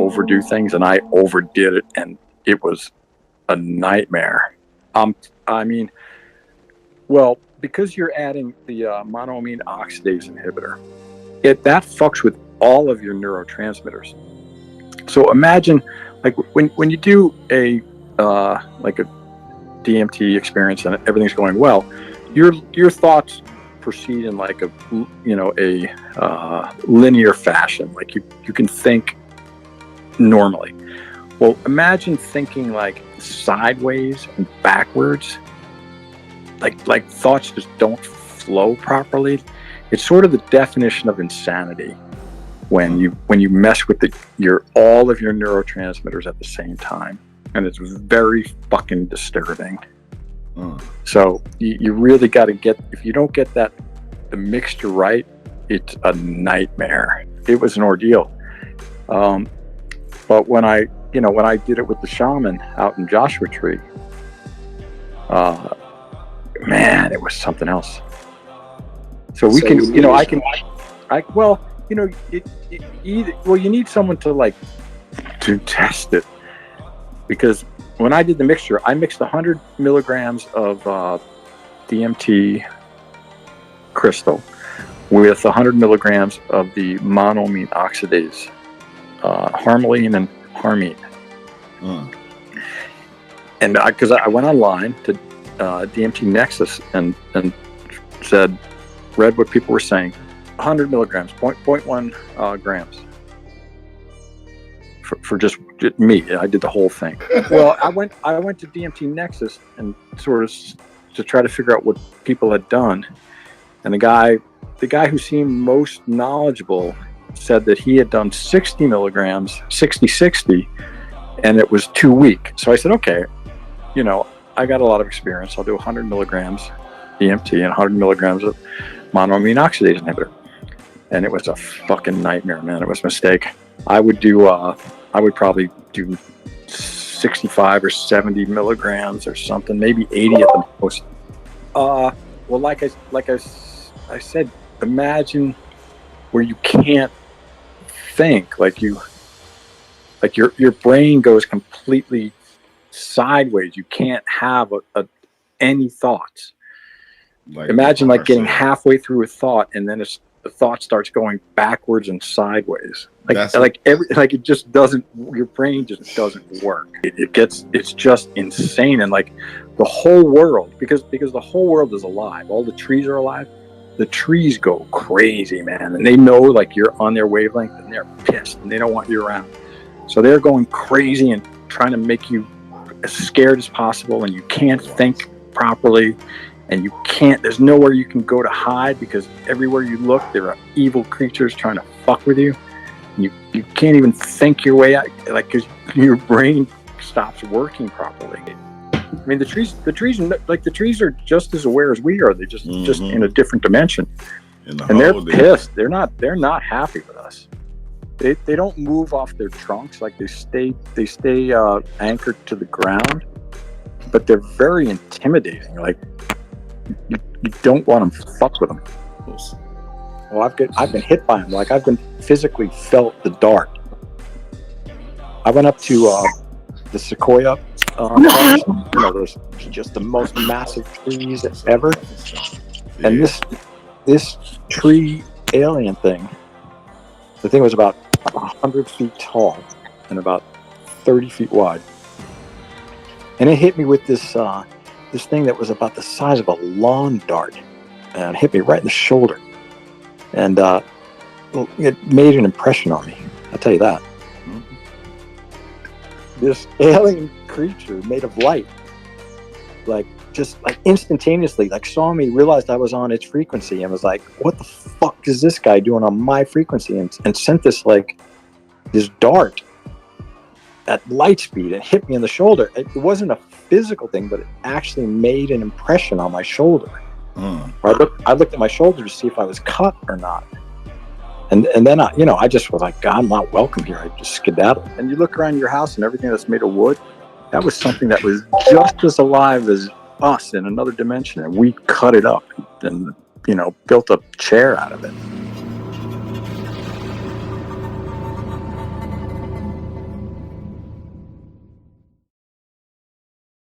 overdo things, and I overdid it, and it was a nightmare. I mean, well, because you're adding the monoamine oxidase inhibitor, that fucks with all of your neurotransmitters. So imagine, like when you do a like a DMT experience and everything's going well, your thoughts proceed in like a linear fashion. Like you can think normally. Well, imagine thinking like sideways and backwards. Like thoughts just don't flow properly. It's sort of the definition of insanity when you mess with all of your neurotransmitters at the same time, and it's very fucking disturbing. So you really got to if you don't get the mixture right, it's a nightmare. It was an ordeal. But when I did it with the shaman out in Joshua Tree, man, it was something else. So you need someone to test it, because when I did the mixture, I mixed 100 milligrams of DMT crystal with 100 milligrams of the monoamine oxidase, harmaline and harmine. And because I went online to DMT Nexus and read what people were saying, 100 milligrams, 0.1 grams. For just me, I did the whole thing. Well, I went to DMT Nexus and sort of to try to figure out what people had done, and the guy who seemed most knowledgeable said that he had done 60 milligrams, 60, and it was too weak. So I said, okay, I got a lot of experience. I'll do 100 milligrams DMT and 100 milligrams of monoamine oxidase inhibitor, and it was a fucking nightmare, man. It was a mistake. I would probably do 65 or 70 milligrams or something, maybe 80 at the most. Well, like I said, imagine where you can't think, your brain goes completely sideways. You can't have any thoughts. Imagine getting halfway through a thought and then the thought starts going backwards and sideways. It just doesn't. Your brain just doesn't work. It's just insane, and the whole world, because the whole world is alive. All the trees are alive. The trees go crazy, man, and they know you're on their wavelength, and they're pissed, and they don't want you around. So they're going crazy and trying to make you as scared as possible, and you can't think properly. And there's nowhere you can go to hide, because everywhere you look, there are evil creatures trying to fuck with you. You can't even think your way out, because your brain stops working properly. I mean, the trees are just as aware as we are. They're just in a different dimension. And they're pissed. They're not happy with us. They don't move off their trunks. They stay anchored to the ground, but they're very intimidating. You don't want to fuck with them. Well, I've been hit by them. I've been physically felt the dart. I went up to the Sequoia, those just the most massive trees ever. And this tree alien thing, the thing was about 100 feet tall and about 30 feet wide. And it hit me with this thing that was about the size of a lawn dart, and it hit me right in the shoulder. And it made an impression on me, I'll tell you that. This alien creature made of light, just instantaneously, saw me, realized I was on its frequency, and was like, what the fuck is this guy doing on my frequency? And sent this dart at light speed and hit me in the shoulder. It wasn't a physical thing, but it actually made an impression on my shoulder. I looked at my shoulder to see if I was cut or not. And then I just was like, God, I'm not welcome here. I just skedaddled. And you look around your house and everything that's made of wood, that was something that was just as alive as us in another dimension. And we cut it up and built a chair out of it.